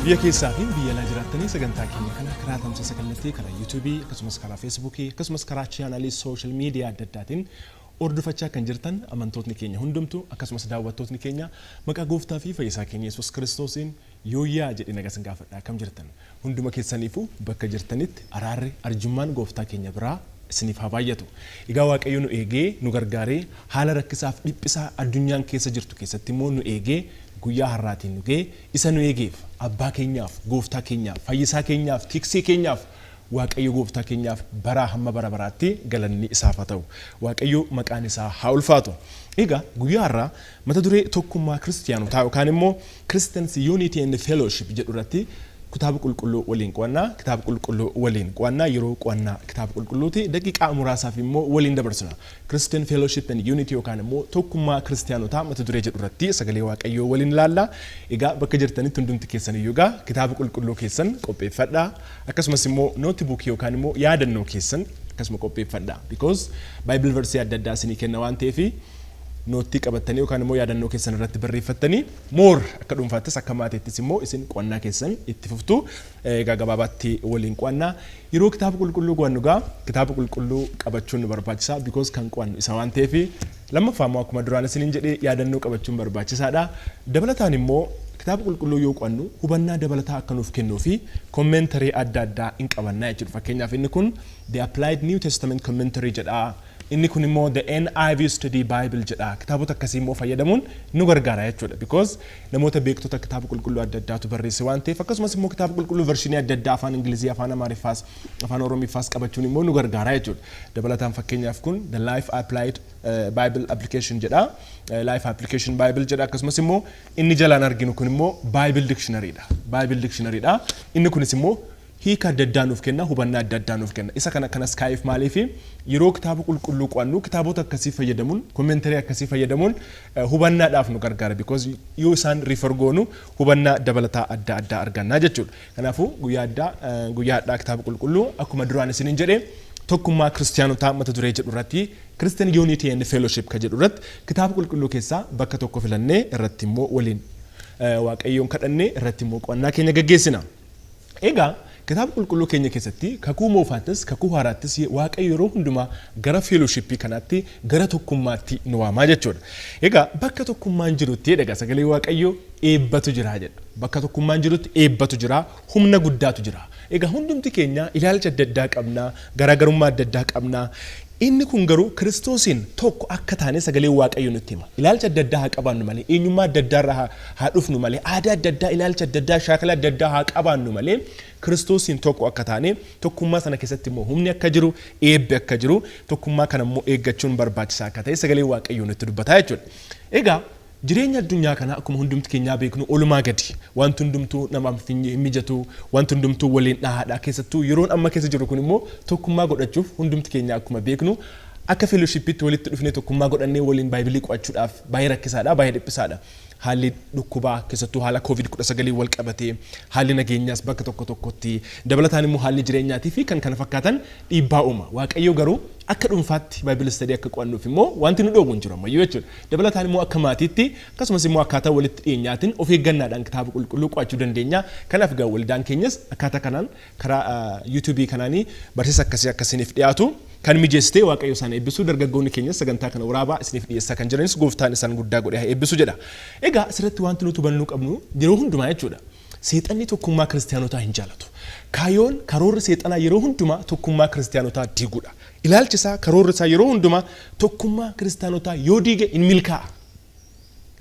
Biyya keessaa fi biyya alaa jiraattanii sagantaa keenya kana karaa tamsaasa kallattii karaa YouTube akkasumas karaa Facebook akkasumas karaa chaanalii social media adda addaatiin ordufachaa kan jirtan amantootni keenya hundumtu akkasumas daawwattootni keenya maqaa gooftaa fi fayyisaa keenya Yesuus Kiristoosiin yooyyaa jedhee nagaa sin gaafadhaa kam jirtan hunduma keessaniifuu bakka jirtanitti araarri arjummaan gooftaa keenya biraa isiniif haa baay'atu. Egaa Waaqayyo nu eegee nu gargaaree haala rakkisaaf dhiphisaa addunyaan keessa jirtu keessatti immoo nu eegee guyyaa har'aatiin nu ga'e isa nu eegeef abbaa keenyaaf gooftaa keenyaaf fayyisaa keenyaaf tiksee keenyaaf Waaqayyo gooftaa keenyaaf bara hamma bara baraatti galanni isaaf haa ta'u. Waaqayyo maqaan isaa haa ulfaatu. Egaa guyyaa har'aa mata duree tokkummaa kiristaanotaa yookaan immoo Christians Unity and Fellowship jedhu irratti kitaaba qulqulluu waliin qo'annaa kitaaba qulqulluu waliin qo'annaa yeroo qo'annaa kitaaba qulqulluuti daqiiqaa muraasaaf immoo waliin dabarsina. Christian Fellowship and Unity yookaan immoo tokkummaa kiristaanotaa mata duree jedhu irratti sagalee Waaqayyoo waliin ilaalla. Egaa bakka jirtanitti hundumti keessan iyyuu egaa kitaaba qulqulluu keessan qopheeffadhaa akkasumas immoo nootebook yookaan immoo yaadannoo keessan akkasuma qopheeffadhaa because Bible verse adda addaa isinii kenna waan ta'eef nootti qabattanii yookaan immoo yaadannoo keessan irratti barreeffattanii moor akka dhuunfaattis akka maatiittis immoo isin qo'annaa keessan itti fuftu egaa gabaabaatti waliin qo'annaa yeroo kitaaba qulqulluu qo'annu egaa kitaaba qulqulluu qabachuun nu barbaachisaa because kan qo'annu isa waan ta'eef lammaffaa immoo akkuma duraan isiniin jedhee yaadannoo qabachuun barbaachisaadha dabalataan immoo kitaaba qulqulluu yoo qo'annu hubannaa dabalataa akka nuuf kennuu fi commentary adda addaa hin qabannaa jechuudha fakkeenyaaf inni kun the applied New Testament commentary jedha. Inni kun immoo the NIV Study Bible jedha kitaabota akkasii immoo fayyadamuun nu gargaara jechuudha because namoota beektota kitaaba qulqulluu adda addaatu barreesse waan ta'eef akkasumas immoo kitaaba qulqulluu vershinii adda addaa afaan Ingilizii afaan Amaariffaas afaan Oromiiffaas qabachuun immoo nu gargaara jechuudha dabalataan fakkeenyaaf kun the Life Applied Bible Application jedha Life Application Bible jedha akkasumas immoo inni jalaan arginu kun immoo Bible Dictionary dha inni kunis immoo hiika adda addaa nuuf kenna hubannaa adda addaa nuuf kenna isa kana kanas kaayif maaliif yeroo kitaaba qulqulluu qo'annu kitaabota akkasii fayyadamuun commentary akkasii fayyadamuun hubannaadhaaf nu gargaara because yoo isaan refer goonu hubannaa dabalataa adda addaa argannaa jechuudha kanaafuu guyyaa addaa kitaaba qulqulluu akkuma duraan isiniin jedhee tokkummaa kiristaanotaa mata duree jedhu irratti Christian Unity and Fellowship ka jedhu irratti kitaaba qulqulluu keessaa bakka tokko filannee irratti immoo waliin Waaqayyoon kadhannee irratti immoo qo'annaa keenya gaggeessina. Egaa kitaaba qulqulluu keenya keessatti kakuu moofaattis kakuu haaraattis Waaqayyo yeroo hundumaa gara fellowship kanaatti gara tokkummaatti nu waamaa jechuudha. Egaa bakka tokkummaan jirutti egaa sagalee Waaqayyo eebbatu jira jedhu. Bakka tokkummaan jirutti eebbatu jira, humna guddaatu jira. Egaa hundumti keenya ilaalcha adda addaa qabna, garaagarummaa adda addaa qabna. Inni kun garuu Kiristoosiin tokko akka taane sagalee Waaqayyo nutti hima. Ilaalcha adda addaa haa qabaannu malee, eenyummaa adda addaa irraa haa dhufnu malee, aadaa adda addaa, ilaalcha adda addaa, shaakala adda addaa haa qabaannu malee, Kiristoosiin tokko akka taane, tokkummaa sana keessatti immoo humni akka jiru, eebbi akka jiru, tokkummaa kana immoo eeggachuun barbaachisaa akka ta'e sagalee Waaqayyo nutti dubbataa jechuudha. Egaa jireenya addunyaa kana akkuma hundumti keenyaa beeknu olumaa gadi wanti hundumtuu namaaf hin mijatu wanti hundumtuu waliin dhahaadha keessattuu yeroon amma keessa jiru kun immoo tokkummaa godhachuuf hundumti keenya akkuma beeknu akka fellowshipitti walitti dhufnee tokkummaa godhannee waliin Baayibilii qo'achuudhaaf baay'ee rakkisaadha baay'ee dhiphisaadha. Haalli dhukkubaa keessattuu haala COVID-19 wal qabatee haalli nageenyaas bakka tokko tokkotti dabalataan immoo haalli jireenyaatii fi kan kana fakkaatan dhiibbaa uuma. Waaqayyo garuu akka dhuunfaatti Bible study akka qo'annuuf immoo wanti nu dhoowwu hin jiru ammayyuu jechuudha. Dabalataan immoo akka maatiitti akkasumas immoo akkaataa walitti dhiyeenyaatiin of eeggannaadhaan kitaaba qulqulluu qo'achuu dandeenya. Kanaaf egaa waldaan keenyas akkaataa kanaan karaa YouTube kanaanii barsiisa akkasiniif dhiyaatu kan mijeessitee Waaqayyo isaan eebbisuu dargaggoonni keenyas sagantaa kana waraabaa isiniif dhiyeessaa kan jiranis gooftaan isaan guddaa godhee haa eebbisu jedha. Egaa asirratti wanti nuti hubannuu qabnu yeroo hundumaa jechuudha. Seexanni tokkummaa kiristaanotaa hin jaalatu. Karoorri seexanaa yeroo hundumaa tokkummaa kiristaanotaa diiguudha. Ilaalchi isaa karoorri isaa yeroo hundumaa tokkummaa kiristaanotaa yoo diige hin milkaa'a.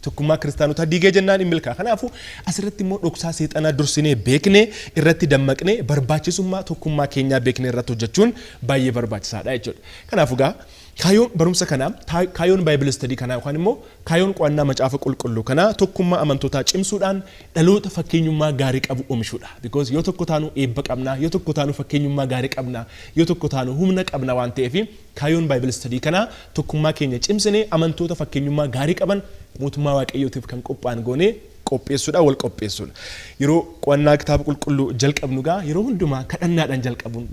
Tokkummaa kiristaanotaa diigee jennaan hin milkaa'a. Kanaafuu asirratti immoo dhoksaa seexanaa dursinee beeknee irratti dammaqnee barbaachisummaa tokkummaa keenyaa beeknee irratti hojjechuun baay'ee barbaachisaadha jechuudha. Kanaafuu egaa kaayoon barumsa kanaa kaayoon Bible study kanaa yookaan immoo kaayoon qo'annaa macaafa qulqulluu kanaa tokkummaa amantootaa cimsuudhaan dhaloota fakkeenyummaa gaarii qabu oomishuudha. Because yoo tokko taanu eebba qabna, yoo tokko taanu fakkeenyummaa gaarii qabna, yoo tokko taanu humna qabna waan ta'eef kaayoon Bible study kanaa tokkummaa keenya cimsinee amantoota fakkeenyummaa gaarii qaban mootummaa Waaqayyootiif kan qophaa'an goonee qopheessuudha wal qopheessuudha. Yeroo qo'annaa kitaaba qulqulluu jalqabnu gaa yeroo hundumaa kadhannaadhaan jalqabuun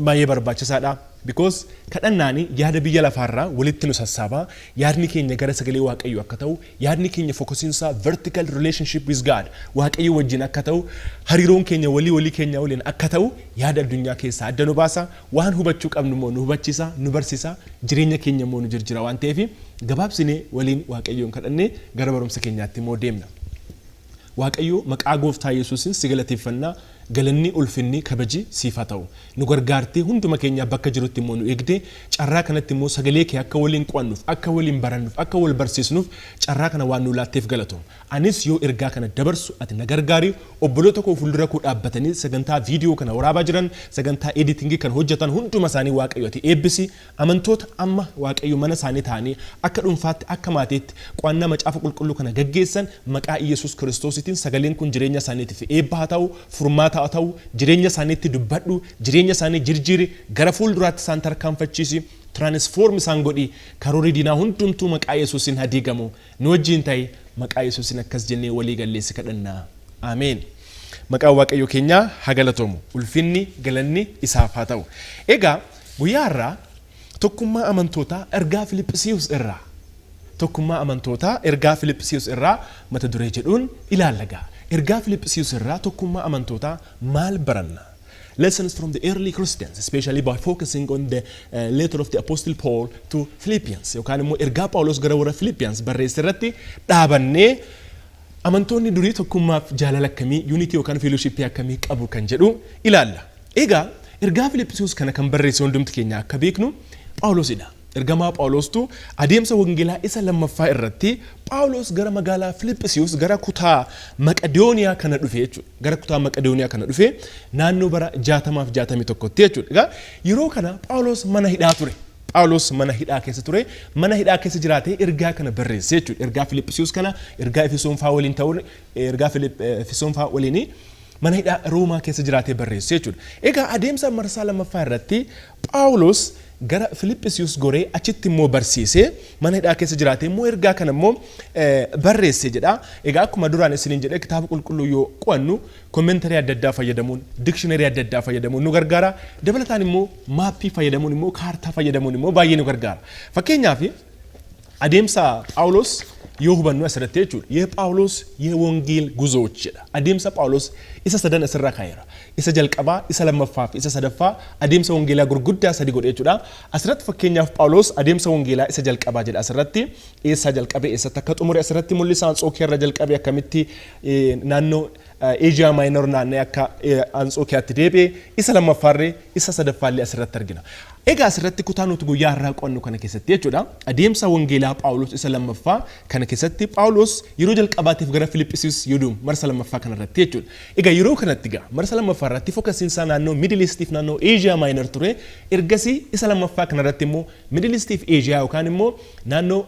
baay'ee barbaachisaadha. because kadhannaani yaada biyya lafaarraa walitti nu sassaabaa yaadni keenya gara sagalee waaqayyo akka ta'u yaadni keenya fokusiinsa vertical relationship with God waaqayyo wajjin akka ta'u hariiroon keenya walii keenya waliin akka ta'u yaada addunyaa keessaa adda nu baasa waan hubachuu qabnu immoo nu hubachiisa nu barsiisa jireenya keenya immoo nu jijjiira waan ta'eef gabaabsinee waliin waaqayyoon kadhannee gara barumsa keenyaatti immoo deemna. Waaqayyo maqaa gooftaa Yesuusin si galateeffannaa galanni ulfinni kabaji siif haa ta'u nu gargaartee hunduma keenya bakka jirutti immoo nu eegdee carraa kanatti immoo sagalee kee akka waliin qo'annuuf akka waliin barannuuf akka wal barsiisnuuf carraa kana waan nu laatteef galatoom anis yoo ergaa kana dabarsu ati na gargaari obboloota koo fuuldura koo dhaabbatanii sagantaa viidiyoo kana waraabaa jiran sagantaa editingii kan hojjetan hunduma isaanii waaqayyo ati eebbisi amantoota amma waaqayyo mana isaanii ta'anii akka dhuunfaatti akka maatiitti qo'annaa macaafa qulqulluu kana gaggeessan maqaa Yesuus Kiristoositiin sagaleen kun jireenya isaaniitiif eebba haa ta'u furmaata haa ta'u jireenya isaaniitti dubbadhu jireenya isaanii jirjiiri gara fuulduraatti isaan tarkaanfachiisi transform isaan godhi karoora diinaa hundumtuu maqaa Yesuusin hadiigamu nu wajjin ta'e maqaa Yesuusin akkas jennee walii galleessi kadhannaa ameen. Maqaa waaqayyo keenyaa haa galatamu ulfinni galanni isaaf haa ta'u. Egaa guyyaa irraa tokkummaa amantootaa ergaa Filiphisiiyus irraa tokkummaa amantootaa ergaa Filiphisiiyus irraa mata duree jedhuun ilaalla. Ergaa Filiphisiiyus irraa tokkummaa amantootaa maal baranna? Lessons from the early Christians, especially by focusing on the letter of the Apostle Paul to Philippians. Yookaan immoo ergaa Phaawulos gara warra Philippians barreesse irratti dhaabannee amantoonni durii tokkummaaf jaalala akkamii unity yookaan fellowship akkamii qabu kan jedhu ilaalla. Egaa ergaa Filiphisiiyus kana kan barreesse hundumti keenya akka beeknu Phaawulosidha. Ergamaa Phaawulostu adeemsa wangeelaa isa lammaffaa irratti Phaawulos gara magaalaa Filiphisiiyus gara kutaa Maqedooniyaa kana dhufe jechuudha. Gara kutaa Maqedooniyaa kana dhufe naannoo bara 60-61 jechuudha. Egaa yeroo kana Phaawulos mana hidhaa ture. Phaawulos mana hidhaa keessa ture. Mana hidhaa keessa jiraatee ergaa kana barreesse jechuudha. Ergaa Filiphisiiyus kana ergaa Efesoonfaa waliin ta'uun ergaa Efesoonfaa waliin mana hidhaa Roomaa keessa jiraatee barreesse jechuudha. Egaa adeemsa marsaa lammaffaa irratti Phaawulos gara Filiphisiiyus goree achitti immoo barsiisee mana hidhaa keessa jiraatee immoo ergaa kana immoo barreesse jedha. Egaa akkuma duraan isiniin jedhe kitaaba qulqulluu yoo qo'annu kommentarii adda addaa fayyadamuun dictionary adda addaa fayyadamuun nu gargaara. Dabalataan immoo maappii fayyadamuun immoo kaartaa fayyadamuun immoo baay'ee nu gargaara. Fakkeenyaaf adeemsa Phaawulos yoo hubannu asirratti jechuudha. የጳውሎስ የወንጌል ጉዞዎች jedha. adeemsa Phaawulos isa sadan asirra kaayera. isa jalqabaa isa lammaffaa fi isa sadaffaa adeemsa wangeelaa gurguddaa sadi godhe jechuudha. Asirratti fakkeenyaaf Phaawulos adeemsa wangeelaa isa jalqabaa jedha asirratti eessa jalqabe eessatti akka xumure asirratti mul'isa Anxookiyaa irra jalqabe akkamitti naannoo Asia Minor naannoo akka Anxookiyaatti deebi'e isa lammaffaarree isa sadaffaallee asirratti argina. Egaa asirratti kutaa nuti guyyaa irraa qo'annu kana keessatti jechuudha. Adeemsa wangeelaa Phaawulos isa lammaffaa kana keessatti Phaawulos yeroo jalqabaatiif gara Filiphisiiyus yooduu marsa lammaffaa kana irratti jechuudha. Egaa yeroo kanatti gaa marsa lammaffaa irratti fokusiinsa naannoo Middle East fi naannoo Asia Minor ture. Ergasii isa lammaffaa kana irratti immoo Middle East fi Asia yookaan immoo naannoo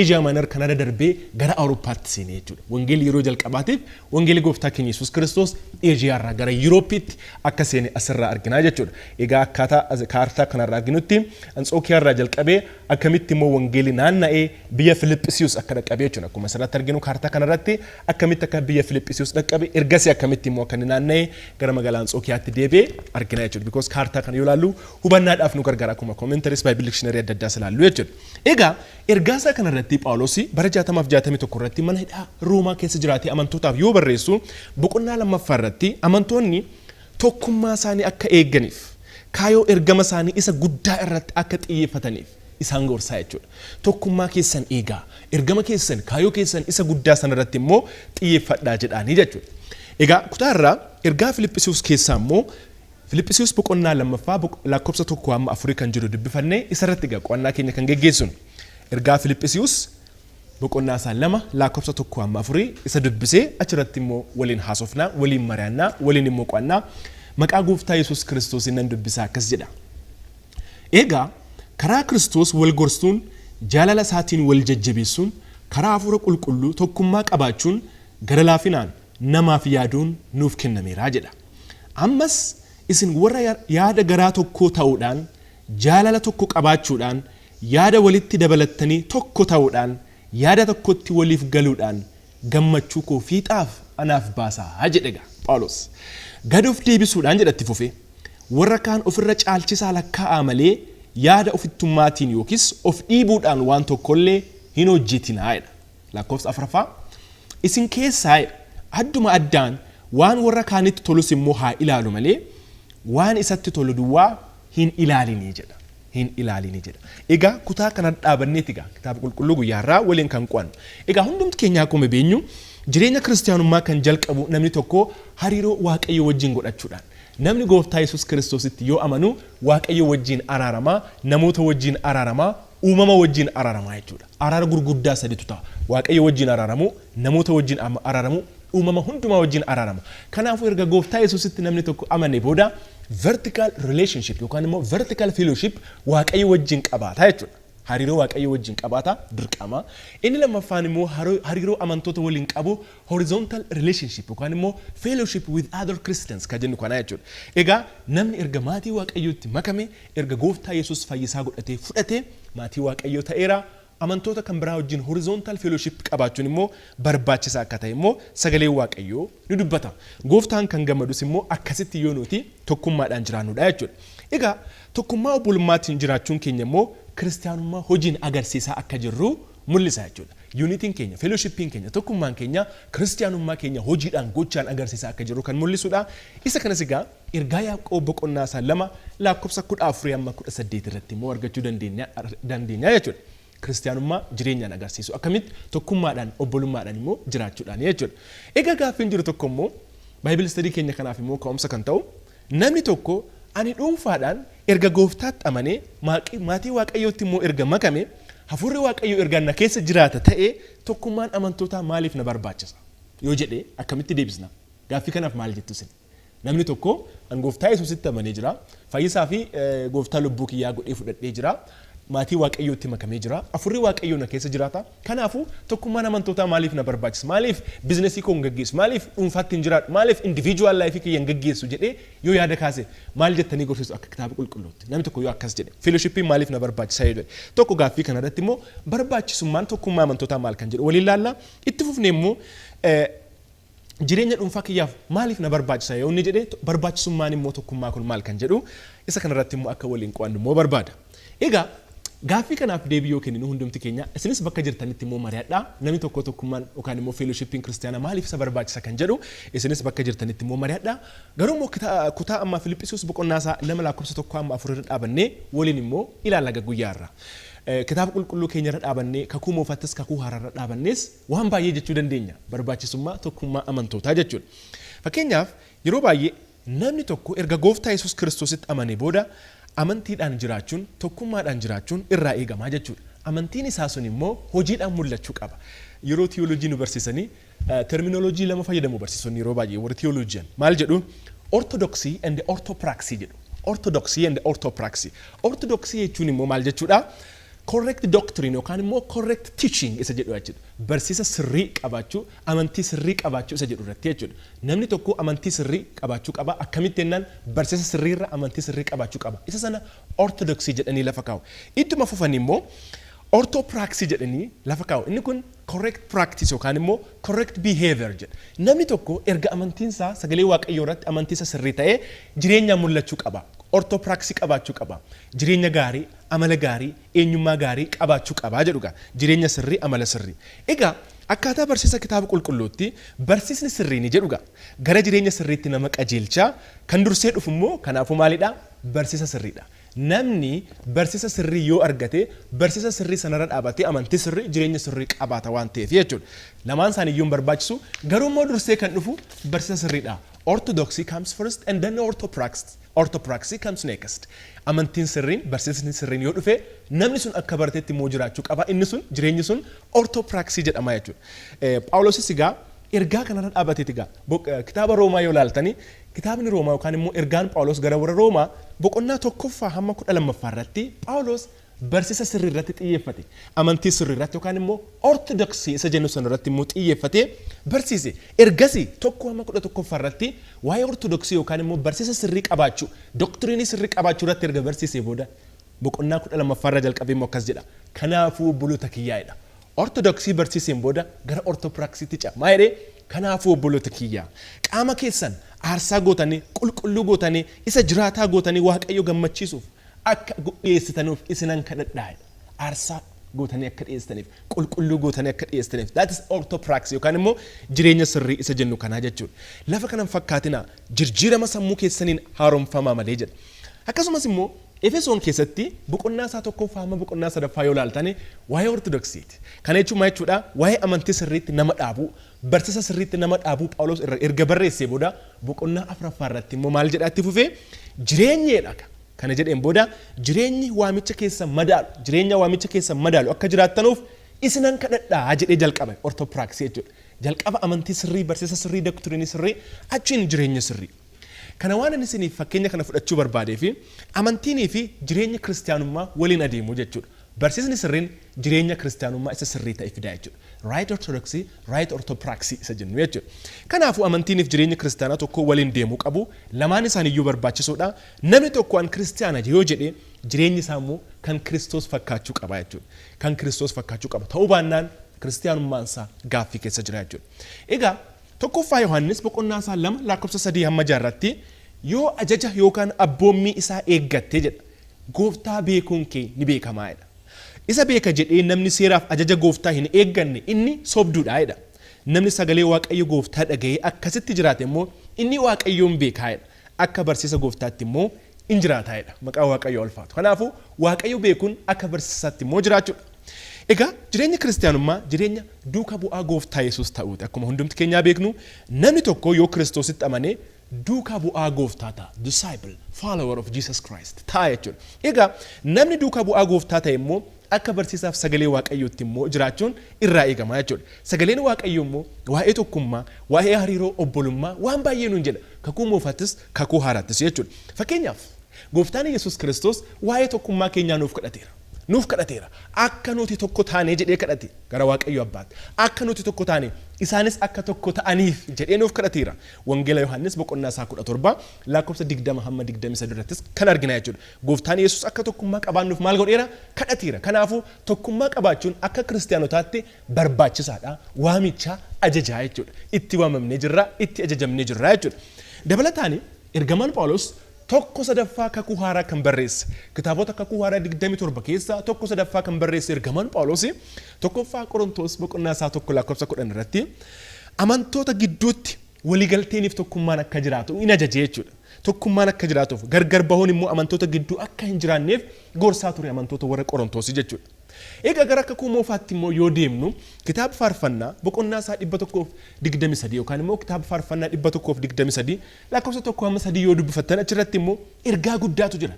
Asia Minor kana darbee gara Awurooppaatti seenee jechuudha. Wangeelli yeroo jalqabaatiif wangeelli gooftaa keenya Yesuus Kiristoos Asia irraa gara Yuurooppiitti akka seene asirraa arginaa jechuudha. Egaa akkaataa kaartaa kanarraa arginutti Anxookiyaa irraa jalqabee akkamitti immoo wangeelli naanna'ee biyya Filiphisiiyus akka dhaqqabe jechuudha. Akkuma asirratti arginu kaartaa kanarratti akkamitti akka biyya Filiphisiiyus dhaqqabe ergasii akkamitti immoo akka naanna'ee gara magaalaa Anxookiyaatti deebi'ee argina jechuudha. Because kaartaa kana yoo ilaallu hubannaadhaaf nu gargaara akkuma commentaries Bible dictionary adda addaa ilaallu jechuudha. Egaa ergaasaa kanarratti Phaawulos bara 60-61 irratti mana hidhaa Roomaa keessa jiraatee amantootaaf yoo barreessu boqonnaa lammaffaa irratti amantoonni tokkummaa isaanii akka eegganiif kaayoo ergama isaanii isa guddaa irratti akka xiyyeeffataniif isaan gorsaa jechuudha. Tokkummaa keessan eegaa ergama keessan kaayoo keessan isa guddaa sana irratti immoo xiyyeeffadhaa jedhaanii jechuudha. Egaa kutaa irraa ergaa Filiphisiiyus keessaa immoo Filiphisiiyus boqonnaa lammaffaa lakkoofsa 1-4 kan jiru dubbifannee isarratti egaa qo'annaa keenya kan geggeessinu. Ergaa Filiphisiiyus boqonnaa isaa 2 lakkoofsa 1-4 isa dubbisee achirratti immoo waliin haasofnaa waliin mari'annaa waliin immoo qo'annaa maqaa gooftaa Yesuus Kiristoos nan dubbisaa akkas jedha. Egaa karaa Kiristoos wal gorsuun jaalala isaatiin wal jajjabeessuun karaa hafuura qulqulluu tokkummaa qabaachuun gara laafinaan namaaf yaaduun nuuf kennameera jedha. Ammas isin warra yaada garaa tokkoo ta'uudhaan jaalala tokko qabaachuudhaan yaada walitti dabalattanii tokko ta'uudhaan yaada tokkotti waliif galuudhaan gammachuu koo fiixaaf anaaf baasaa jedhega Phaawulos. Gad of deebisuudhaan jedhatti fufee warra kaan ofirra caalchisaa lakkaa'aa malee yaada ofittummaatiin yookiis of dhiibuudhaan waan tokkollee hin hojjetinaa jedha. Lakkoofsa afuraffaa isin keessaa adduma addaan waan warra kaanitti tolus immoo haa ilaalu malee waan isatti tolu duwwaa hin ilaalinii jedha. Hin ilaalinii jedha. Egaa kutaa kana dhaabanneeti egaa kitaaba qulqulluu guyyaarraa waliin kan qo'annu. Egaa hundumti keenya akkuma beenyu jireenya kiristaanummaa kan jalqabu namni tokko hariiroo Waaqayyo wajjin godhachuudhaan. Namni gooftaa Yesuus Kiristoositti yoo amanu Waaqayyo wajjin araaramaa, namoota wajjin araaramaa, uumama wajjin araaramaa jechuudha. Araara gurguddaa sadiitu ta'a. Waaqayyo wajjin araaramu, namoota wajjin araaramu, uumama hundumaa wajjin araarama. Kanaafuu erga gooftaa Yesuusitti namni tokko amane booda vertical relationship yookaan immoo vertical fellowship Waaqayyo wajjin qabaata jechuudha. Hariiroo Waaqayyo wajjin qabaata dirqama. Inni lammaffaan immoo hariiroo amantoota waliin qabu horizontal relationship yookaan immoo fellowship with other Christians ka jennu kana jechuudha. Egaa namni erga maatii Waaqayyootti makame, erga gooftaa Yesuus fayyisaa godhatee fudhatee maatii Waaqayyoo ta'eera. Amantoota kan biraa wajjin horizontal fellowship qabaachuun immoo barbaachisaa akka ta'e immoo sagalee Waaqayyoo ni dubbata. Gooftaan kan gammadus immoo akkasitti yoo nuti tokkummaadhaan jiraannudha jechuudha. Egaa tokkummaa obbolummaatiin jiraachuun keenya immoo kiristaanummaa hojiin agarsiisaa akka jirru mul'isa jechuudha. Unitiin keenya, fellowshipiin keenya, tokkummaan keenya, kiristaanummaa keenya hojiidhaan gochaan agarsiisaa akka jirru kan mul'isudha. Isa kanas egaa ergaa Yaaqoob boqonnaa 2 lakkoofsa 14 hamma 18 irratti immoo argachuu dandeenya jechuudha. Kiristaanummaa jireenyaan agarsiisu akkamitti tokkummaadhaan obbolummaadhaan immoo jiraachuudhaan jechuudha. Egaa gaaffiin jiru tokko immoo Bible study keenya kanaaf immoo ka'umsa kan ta'u namni tokko ani dhuunfaadhaan erga gooftaatti amanee maatii Waaqayyootti immoo erga makame hafuurri Waaqayyoo erga na keessa jiraata ta'ee tokkummaan amantootaa maaliif na barbaachisa yoo jedhee akkamitti deebisna? Gaaffii kanaaf maal jettu isin? Namni tokko an gooftaa Yesuusitti amanee jira, fayyisaa fi gooftaa lubbuu kiyyaa godhee fudhadhee jira. Maatii Waaqayyootti makamee jira. Hafuurri Waaqayyoo na keessa jiraata. Kanaafuu tokkummaan amantootaa maaliif na barbaachisa? Maaliif biizinasii koo hin gaggeessu? Maaliif dhuunfaatti hin jiraadhu? Maaliif individual life kiyya hin gaggeessu jedhee yoo yaada kaase maal jettanii gorsiisu akka kitaaba qulqulluutti? Namni tokko yoo akkas jedhe fellowshipiin maaliif na barbaachisa jedhe tokko gaaffii kana irratti immoo barbaachisummaan tokkummaa amantootaa maal kan jedhu waliin ilaalla. Itti fufnee immoo jireenya dhuunfaa kiyyaaf maaliif na barbaachisa yoo inni jedhe barbaachisummaan immoo tokkummaa kun maal kan jedhu isa kana irratti immoo akka waliin qo'annu immoo barbaada. Egaa gaaffii kanaaf deebii yoo kenninu hundumti keenya isinis bakka jirtanitti immoo mari'adhaa. Namni tokko tokkummaan yookaan immoo fellowshipiin kiristaanaa maaliif isa barbaachisa kan jedhu isinis bakka jirtanitti immoo mari'adhaa. Garuu immoo kutaa amma Filiphisius boqonnaa 2 lakkoofsa 1 hamma 4 irra dhaabannee waliin immoo ilaalla guyyaarra. Kitaaba qulqulluu keenya irra dhaabannee kakuu moofattis kakuu haaraa irra dhaabannees waan baay'ee jechuu dandeenya barbaachisummaa tokkummaa amantootaa jechuudha. Fakkeenyaaf yeroo baay'ee namni tokko erga gooftaa Yesuus Kiristoositti amanee booda amantiidhaan jiraachuun tokkummaadhaan jiraachuun irraa eegamaa jechuudha. Amantiin isaa sun immoo hojiidhaan mul'achuu qaba. Yeroo teoloojii nu barsiisanii terminoloojii lama fayyadamu barsiisonni yeroo baay'ee warri teoloojiyan maal jedhu orthodoxy and orthopraxy jedhu. Orthodoxy and orthopraxy. Orthodoxy jechuun immoo maal jechuudha? Correct doctrine yookaan immoo correct teaching isa jedhu jechuudha. Barsiisa sirrii qabaachuu, amantii sirrii qabaachuu isa jedhu irratti jechuudha. Namni tokko amantii sirrii qabaachuu qaba. Akkamitti jennaan barsiisa sirriirra amantii sirrii qabaachuu qaba. Isa sana orthodoxy jedhanii lafa kaa'u. Ittuma fufanii immoo orthopraxy jedhanii lafa kaa'u. Inni kun correct practice yookaan immoo correct behavior jedha. Namni tokko erga amantiinsaa sagalee Waaqayyoo irratti amantiisa sirrii ta'ee jireenyaan mul'achuu qaba. Orthopraxy qabaachuu qaba. Jireenya gaarii, amala gaarii, eenyummaa gaarii qabaachuu qaba jedhuga. Jireenya sirrii, amala sirrii. Egaa akkaataa barsiisa kitaaba qulqulluutti barsiisni sirrii ni jedhuga. Gara jireenya sirriitti nama qajeelchaa kan dursee dhufu immoo kanaafuu maalidha? Barsiisa sirriidha. Namni barsiisa sirrii yoo argate barsiisa sirrii sanarra dhaabatee amantii sirrii jireenya sirrii qabaata waan ta'eef jechuudha. Lamaan isaanii iyyuu barbaachisu garuu immoo dursee kan dhufu barsiisa sirriidha. Orthodoxy comes first and then orthopraxy comes next. Amantiin sirriin barsiisni sirriin yoo dhufe namni sun akka barateetti immoo jiraachuu qaba. Inni sun jireenyi sun orthopraxy jedhama jechuudha. Phaawulosis egaa ergaa kanarra dhaabateeti egaa kitaaba Roomaa yoo ilaaltanii kitaabni Roomaa yookaan immoo ergaan Phaawulos gara warra Roomaa boqonnaa 1 hamma 12 irratti Phaawulos barsiisa sirrii irratti xiyyeeffate. Amantii sirrii irratti yookaan immoo orthodoxy isa jennu sana irratti immoo xiyyeeffate barsiise. Ergasii 1 hamma 11 irratti waa'ee orthodoxy yookaan immoo barsiisa sirrii qabaachuu, doktiriinii sirrii qabaachuu irratti erga barsiisee booda boqonnaa 12 irra jalqabee immoo akkas jedha. Kanaafuu obboloota kiyyaa'edha. Orthodoxy barsiiseen booda gara orthopraxytti ce'a. Maa jedhee Kanaafuu obboloota kiyyaa qaama keessan aarsaa gootanii qulqulluu gootanii isa jiraataa gootanii Waaqayyo gammachiisuuf akka dhiyeessitaniif isinan kadhadhaa. Aarsaa gootanii akka dhiyeessitaniif qulqulluu gootanii akka dhiyeessitaniif that is orthopraxy yookaan immoo jireenya sirrii isa jennu kanaa jechuudha. Lafa kanan fakkaatina jijjiirama sammuu keessaniin haaromfamaa malee jedha. Akkasumas immoo Efesoon keessatti boqonnaa isaa tokkoffaa hamma boqonnaa sadaffaa yoo ilaaltani waa'ee ortodoksiiti. Kana jechuun maal jechuudha? Waa'ee amantii sirriitti nama dhaabuu, barsiisa sirriitti nama dhaabuu Phaawulos erga barreessee booda boqonnaa afuraffaa irratti immoo maal jedhaa itti fufee jireenyeedha. Kana jedheen booda jireenyi waamicha keessa madaalu, jireenya waamicha keessa madaalu akka jiraattanuuf isinan kadhadhaa jedhee jalqabe orthopraxy jechuudha. Jalqaba amantii sirrii, barsiisa sirrii, doktrinii sirrii, achiin jireenya sirrii. Kana waan inni isiniif fakkeenya kana fudhachuu barbaadee fi amantiinii fi jireenya kiristaanummaa waliin adeemu jechuudha. Barsiisni sirriin jireenya kiristaanummaa isa sirrii ta'e fidaa jechuudha. Right orthodoxy, right orthopraxy isa jennu jechuudha. Kanaafuu amantiiniif jireenya kiristaanaa tokko waliin deemuu qabu. Lamaan isaaniiyyuu barbaachisoodha. Namni tokko an kiristaana yoo jedhee jireenyi isaa immoo kan Kiristoos fakkaachuu qaba jechuudha. Kan Kiristoos fakkaachuu qaba. Ta'uu baannaan kiristaanummaan isaa gaaffii keessa jira jechuudha. Egaa tokkoffaa Yohaannis boqonnaa isaa 2 lakkoofsa 3 hamma 6 irratti yoo ajaja yookaan abboommii isaa eeggatte jedha gooftaa beekuun kee ni beekamaadha. Isa beeka jedhee namni seeraaf ajaja gooftaa hin eegganne inni sobduudha jedha. Namni sagalee Waaqayyo gooftaa dhaga'ee akkasitti jiraate immoo inni Waaqayyoon beekaadha. Akka barsiisa gooftaatti immoo in jiraataadha. Maqaa Waaqayyo ulfaatu. Kanaafuu Waaqayyo beekuun akka barsiisaatti immoo jiraachuudha. Egaa jireenya kiristaanummaa jireenya duuka bu'aa gooftaa Yesuus ta'uuti. Akkuma hundumti keenyaa beeknu namni tokko yoo Kiristoositti amanee duuka bu'aa gooftaa ta'a. Disciple, follower of Jesus Christ ta'a jechuudha. Egaa namni duuka bu'aa gooftaa ta'e immoo akka barsiisaaf sagalee Waaqayyootti immoo jiraachuun irraa eegama jechuudha. Sagaleen Waaqayyoo immoo waa'ee tokkummaa, waa'ee hariiroo obbolummaa waan baay'ee nuun jedha. Kakuu moofaattis, kakuu haaraattis jechuudha. Fakkeenyaaf gooftaan Yesuus Kiristoos waa'ee tokkummaa keenyaa nuuf kadhateera. Akka nuti tokko taanee jedhee kadhate gara Waaqayyo Abbaatti. Akka nuti tokko taanee isaanis akka tokko ta'aniif jedhee nuuf kadhateera. Wangeela Yohaannis boqonnaa isaa 17 lakkoofsa 20 hamma 23 irrattis kan argina jechuudha. Gooftaan Yesuus akka tokkummaa qabaannuuf maal godheera? Kadhateera. Kanaafuu tokkummaa qabaachuun akka kiristaanotaatti barbaachisaadha. Waamicha ajajaa jechuudha. Itti waamamnee jirra, itti ajajamnee jirra jechuudha. Dabalataan ergamaan Phaawulos tokko sadaffaa kakuu haaraa kan barreesse kitaabota kakuu haaraa 27 keessaa tokko sadaffaa kan barreesse ergamaan Phaawulos tokkoffaa Qorontos boqonnaa isaa 1 lakkoofsa 10 irratti amantoota gidduutti waliigalteeniif tokkummaan akka jiraatu in ajaje jechuudha. Tokkummaan akka jiraatuuf gargar bahuun immoo amantoota gidduu akka hin jiraanneef gorsaa ture amantoota warra Qorontos jechuudha. Egaa gara kakuu moofaatti immoo yoo deemnu kitaaba faarfannaa boqonnaa isaa 123 yookaan immoo kitaaba faarfannaa 123 lakkoofsa 1 hamma 3 yoo dubbifattan achirratti immoo ergaa guddaatu jira.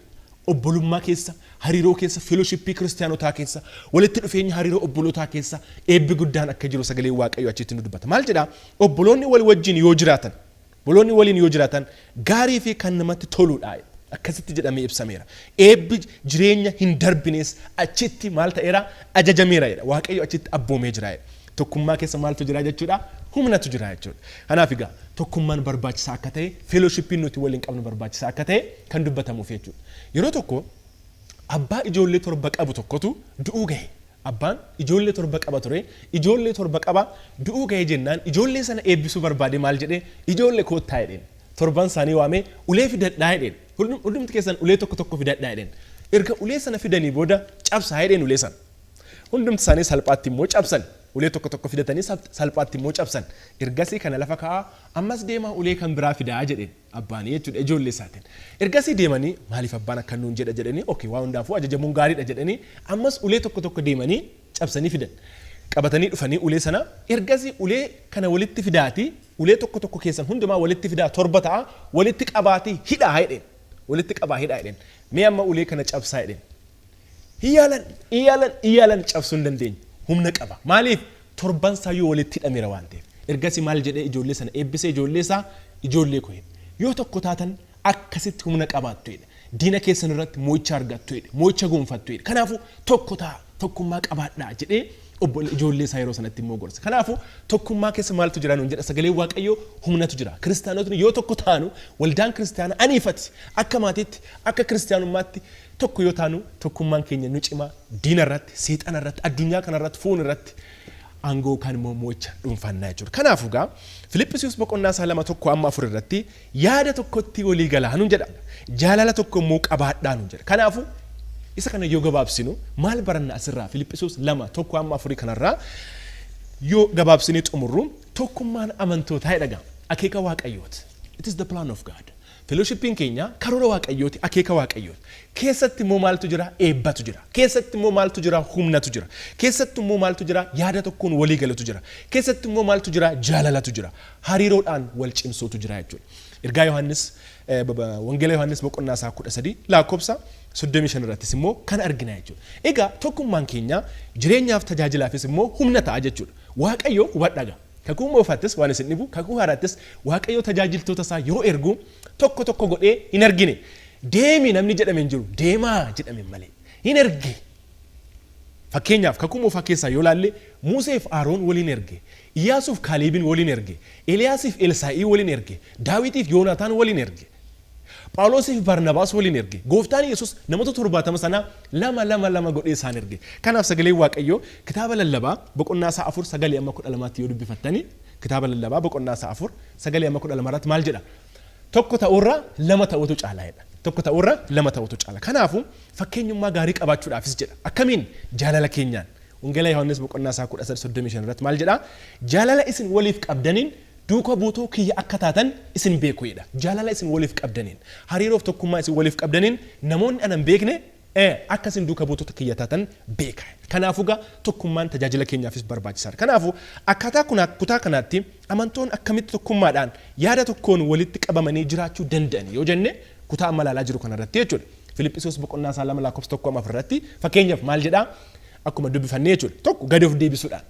Obbolummaa keessa, hariiroo keessa, fellowshippii kiristaanotaa keessa, walitti dhufeenya hariiroo obbolootaa keessa eebbi guddaan akka jiru sagalee Waaqayyo achitti nu dubbata. Maal jedhaa? Obboloonni wal wajjin yoo jiraatan, obboloonni waliin yoo jiraatan gaarii fi kan namatti toluudha. Akkasitti jedhamee ibsameera. Eebbi jireenya hin darbines achitti maal ta'eera? Ajajameera jedha. Waaqayyo achitti abboomee jira jedha. Tokkummaa keessa maaltu jira jechuudha? Humnatu jira jechuudha. Kanaaf egaa tokkummaan barbaachisaa akka ta'e, fellowshippiin nuti waliin qabnu barbaachisaa akka ta'e kan dubbatamuuf jechuudha. Yeroo tokko abbaa ijoollee 7 qabu tokkotu du'uu gahe. Abbaan ijoollee 7 qaba ture. Ijoollee 7 qaba du'uu gahe jennaan ijoollee sana eebbisuu barbaade maal jedhee ijoollee koottaa jedheen. 7 isaanii waamee ulee fidadhaa jedheen. Hundumti keessan ulee tokko fidadhaa jedheen. Erga ulee sana fidanii booda cabsaa jedheen ulee sana. Hundumti isaanii salphaatti immoo cabsan. Ulee tokko fidatanii salphaatti immoo cabsan. Ergasii kana lafa kaa'aa ammas deemaa ulee kan biraa fidaa jedheen abbaanii jechuudha ijoollee isaatiin. Ergasii deemanii maaliif abbaan akka nuun jedha jedhanii okay waa hundaafuu ajajamuun gaariidha jedhanii ammas ulee tokko deemanii cabsanii fidan. Qabatanii dhufanii ulee sana ergasii ulee kana walitti fidaati ulee tokko keessan hundumaa walitti fidaa 7 ta'a walitti qabaatii hidhaa jedheen. Walitti qabaa hidhaa jedheen. Mee amma ulee kana cabsaa jedheen. Iyaalan cabsuu hin dandeenye. Humna qaba. Maaliif 7 saayyoo walitti hidhameera waan ta'eef. Ergasii maal jedhee ijoollee sana eebbisee ijoollee isaa ijoollee koo yoo tokko taatan akkasitti humna qabaattu jedha. Diina keessan irratti moo'icha argattu jedha. Moo'icha gonfattu jedha. Kanaafuu tokko ta'a tokkummaa qabaadhaa jedhee ijoollee isaa yeroo sanatti immoo gorsa. Kanaafuu tokkummaa keessa maaltu jira nuun jedha sagalee Waaqayyoo humnatu jira. Kiristaanotni yoo tokko taanu waldaan kiristaanaa aniifati akka maatiitti akka kiristaanummaatti tokko yoo taanu tokkummaan keenya nu cimaa diina irratti, seexana irratti, addunyaa kana irratti, foon irratti aangoo kan immoo mo'icha dhuunfannaa jechuudha. Kanaafuu gaa Filiphisius boqonnaa isaa 2:1-4 irratti yaada tokkotti walii galaa nuun jedha. Jaalala tokko immoo qabaadhaa nuun jedha. Kanaafuu isa kana yoo gabaabsinu maal baranna asirraa Filiphisius 2:1-4 kanarraa yoo gabaabsinee xumurru tokkummaan amantootaa jedhaga. Akeeka Waaqayyooti. It is the plan of God. Fellowshipiin keenya karoora Waaqayyooti, akeeka Waaqayyooti. Keessatti immoo maaltu jira? Eebbatu jira. Keessatti immoo maaltu jira? Humnatu jira. Keessatti immoo maaltu jira? Yaada tokkoon walii galatu jira. Keessatti immoo maaltu jira? Jaalalatu jira. Hariiroodhaan wal cimsuutu jira jechuudha. Ergaa Yohaannis Wangeela Yohaannis boqonnaa isaa 13 lakkoofsa 35 irrattis immoo kan argina jechuudha. Egaa tokkummaan keenya jireenyaaf tajaajilaafis immoo humna ta'a jechuudha. Waaqayyo hubadhaga. Kakuu moofattis waan isin dhibu kakuu haaraattis Waaqayyo tajaajiltoota isaa yoo ergu tokko godhee hin argine. Deemi namni jedhame hin jiru. Deemaa jedhame malee. Hin erge. Fakkeenyaaf kakuu moofaa keessaa yoo laalle Museef Aaroon waliin erge. Iyyaasuuf Kaaleebin waliin erge. Eliyaasiif Elsaa'ii waliin erge. Daawitiif Yoonaataan waliin erge. Phaawulosiif Barnabaas waliin erge. Gooftaan Yesuus namoota 70 sana lama godhee isaan erge. Kanaaf sagalee Waaqayyoo kitaaba lallabaa boqonnaa isaa 4 sagalee 12 yoo dubbifattanii kitaaba lallabaa boqonnaa isaa 4 sagalee 12 irratti maal jedha? Tokko ta'urra lama ta'utu caalaa jedha. Tokko ta'urra lama ta'utu caala. Kanaafuu fakkeenyummaa gaarii qabaachuudhaafis jedha. Akkamiin jaalala keenyaan Wangeela Yohaannis boqonnaa isaa 13:35 irratti maal jedha? Jaalala isin waliif qabdaniin duuka buutuu kiyya akka taatan isin beeku jedha. Jaalala isin waliif qabdaniin hariiroof tokkummaa isin waliif qabdaniin namoonni anan beekne akka isin duuka buutuu kiyya taatan beeka. Kanaafuu gaa tokkummaan tajaajila keenyaafis barbaachisaadha. Kanaafuu akkaataa kutaa kanaatti amantoon akkamitti tokkummaadhaan yaada tokkoon walitti qabamanii jiraachuu danda'an yoo jenne kutaa amma ilaalaa jiru kanarratti jechuudha. Filiphisius boqonnaa isaa 2 lakkoofsa 1 irratti fakkeenyaaf maal jedhaa? Akkuma dubbifannee jechuudha. Tokko gad of deebisuudhaan.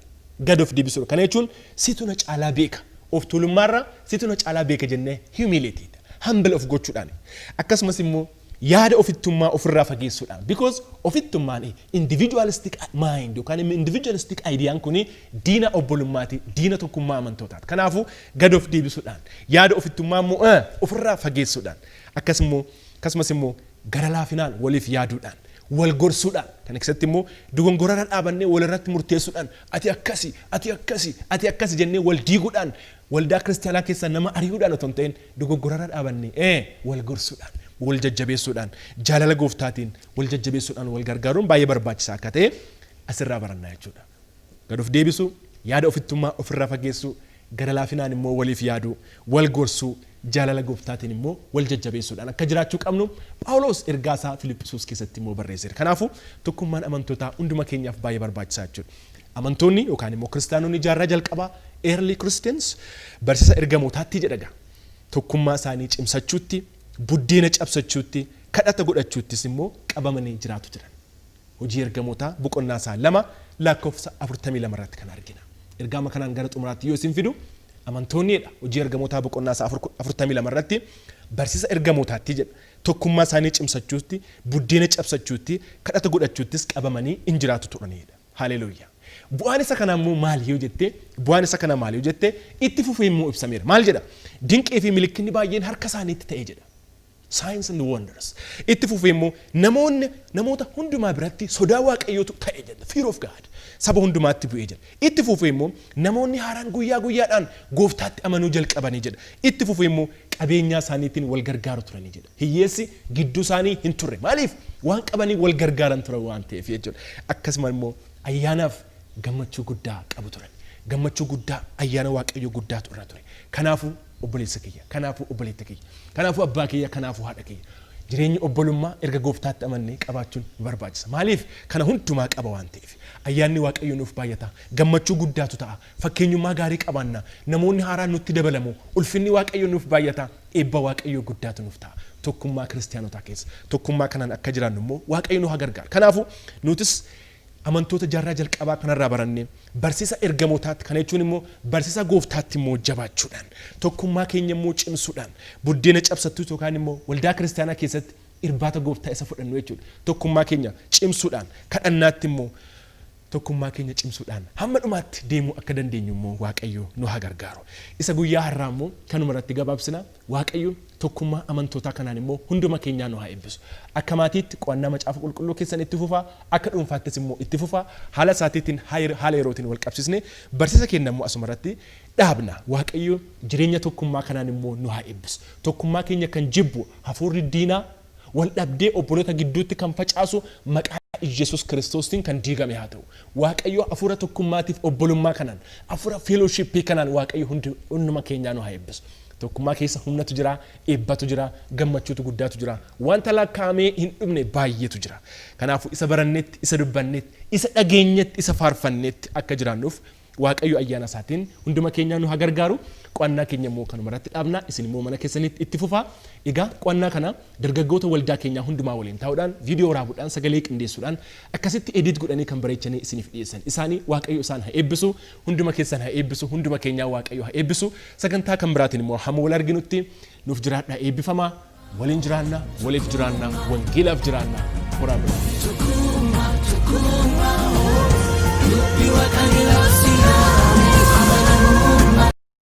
Gad of deebisuudha. Kana jechuun situ na caalaa beeka. Of tuulummaarraa situ na caalaa beeka jennee humiliated. Humble of gochuudhaan. Akkasumas immoo yaada ofittummaa ofirraa fageessuudhaan. Because ofittummaan individualistic mind yookaan individualistic ideyaan kuni diina obbolummaati, diina tokkummaa amantootaati. Kanaafuu gad of deebisuudhaan yaada ofittummaa immoo ofirraa fageessuudhaan. Akkasumas immoo gara laafinaan waliif yaaduudhaan. Wal gorsuudhaan kan keessatti immoo dogongorarra dhaabannee walirratti murteessuudhaan ati akkasi jennee wal diiguudhaan waldaa kiristaanaa keessaa nama ari'uudhaan otoo hin ta'in dogongorarra dhaabannee wal gorsuudhaan wal jajjabeessuudhaan jaalala gooftaatiin wal jajjabeessuudhaan wal gargaaruun baay'ee barbaachisaa akka ta'e asirraa barannaa jechuudha. Gad of deebisuu, yaada ofittummaa ofirraa fageessuu, gara laafinaan immoo waliif yaaduu, wal gorsuu, jaalala gooftaatiin immoo wal jajjabeessuudhaan akka jiraachuu qabnu Phaawulos ergaa isaa Filiphisius keessatti immoo barreesseera. Kanaafuu tokkummaan amantootaa hunduma keenyaaf baay'ee barbaachisaa jechuudha. Amantoonni yookaan immoo kiristaanonni jaarraa jalqabaa early Christians barsiisa ergamootaatti jedhaga. Tokkummaa isaanii cimsachuutti, buddeena cabsachuutti, kadhata godhachuuttis immoo qabamanii jiraatu jiran. Hojii ergamootaa boqonnaa isaa 2 lakkoofsa 42 irratti kan argina. Ergama kanaan gara xumuraatti yoo isin fidu amantoonniidha. Hojii ergamootaa boqonnaa isaa 42 irratti barsiisa ergamootaatti jedha. Tokkummaa isaanii cimsachuutti, buddeena cabsachuutti, kadhata godhachuuttis qabamanii in jiraatu turanidha. Haleluuyaa. Bu'aan isa kanaa immoo maali yoo jette itti fufee immoo ibsameera. Maal jedha? Dinqii fi milikinni baay'een harka isaaniitti ta'ee jedha. Signs and wonders. Itti fufee immoo namoota hundumaa biratti sodaa Waaqayyootu ta'ee jedha. Fear of God. Saba hundumaatti bu'ee jedha. Itti fufee immoo namoonni haaraan guyyaa guyyaadhaan gooftaatti amanuu jalqabanii jedha. Itti fufee immoo qabeenyaa isaaniitiin wal gargaaru turanii jedha. Hiyyeessi gidduu isaanii hin turre. Maaliif? Waan qabanii wal gargaaran turan waan ta'eef jechuudha. Akkasuma immoo ayyaanaaf gammachuu guddaa qabu turan. Gammachuu guddaa ayyaana Waaqayyoo guddaatu irra ture. Kanaafuu obboleessa kiyya, kanaafuu obboleetta kiyya, kanaafuu abbaa kiyya, kanaafuu haadha kiyya. Jireenyi obbolummaa erga gooftaatti amannee qabaachuun barbaachisa. Maaliif? Kana hundumaa qaba waan ta'eef. Ayyaanni Waaqayyoo nuuf baay'ata. Gammachuu guddaatu ta'a. Fakkeenyummaa gaarii qabaanna. Namoonni haaraan nutti dabalamu. Ulfinni Waaqayyoo nuuf baay'ata. Eebba Waaqayyoo guddaatu nuuf ta'a. Tokkummaa kiristaanotaa keessa. Tokkummaa kanaan akka jiraannu immoo Waaqayyo nu haa gargaaru. Kanaafuu nutis amantoota jaarraa jalqabaa kanarraa barannee barsiisa ergamootaatti kana jechuun immoo barsiisa gooftaatti immoo jabaachuudhaan tokkummaa keenya immoo cimsuudhaan buddeena cabsattuu yookaan immoo waldaa kiristaanaa keessatti irbaata gooftaa isa fudhannu jechuudha. Tokkummaa keenya cimsuudhaan kadhannaatti immoo tokkummaa keenya cimsuudhaan hamma dhumaatti deemuu akka dandeenyu immoo Waaqayyo nu haa gargaaru. Isa guyyaa har'aa immoo kanuma irratti gabaabsina Waaqayyo tokkummaa amantootaa kanaan immoo hunduma keenyaa nu haa eebbisu. Akka maatiitti qo'annaa macaafa qulqulluu keessan itti fufaa, akka dhuunfaattis immoo itti fufaa, haala isaatiitiin haala yerootiin wal qabsisnee barsiisa keenya immoo asuma irratti dhaabna. Waaqayyo jireenya tokkummaa kanaan immoo nu haa eebbisu. Tokkummaa keenya kan jibbu hafuurri diinaa wal dhabdee obboloota gidduutti kan facaasu maqaa Yesus Kiristoostiin kan diigame haa ta'u. Waaqayyo hafuura tokkummaatiif obbolummaa kanaan, hafuura fellowshipii kanaan Waaqayyo hunduma keenyaa nu haa eebbisu. Tokkummaa keessa humnatu jira, eebbatu jira, gammachuutu guddaatu jira. Wanta lakkaa'amee hin dhumne baay'eetu jira. Kanaafuu isa barannetti, isa dubbannetti, isa dhageenyetti, isa faarfannetti akka jiraannuuf Waaqayyo ayyaana isaatiin hunduma keenyaa nu haa gargaaru. Qo'annaa keenya immoo kanuma irratti dhaabna. Isin immoo mana keessanitti itti fufaa. Egaa qo'annaa kana dargaggoota waldaa keenyaa hundumaa waliin ta'uudhaan, viidiyoo waraabuudhaan, sagalee qindeessuudhaan akkasitti edit godhanii kan bareechanii isiniif dhiyeessan. Isaanii Waaqayyo isaan haa eebbisu, hunduma keessan haa eebbisu, hunduma keenyaa Waaqayyo haa eebbisu. Sagantaa kan biraatiin immoo hamma wal arginutti nuuf jiraadhaa eebbifamaa. Waliin jiraannaa, waliif jiraannaa, wangeelaaf jiraannaa. Horaa biraa.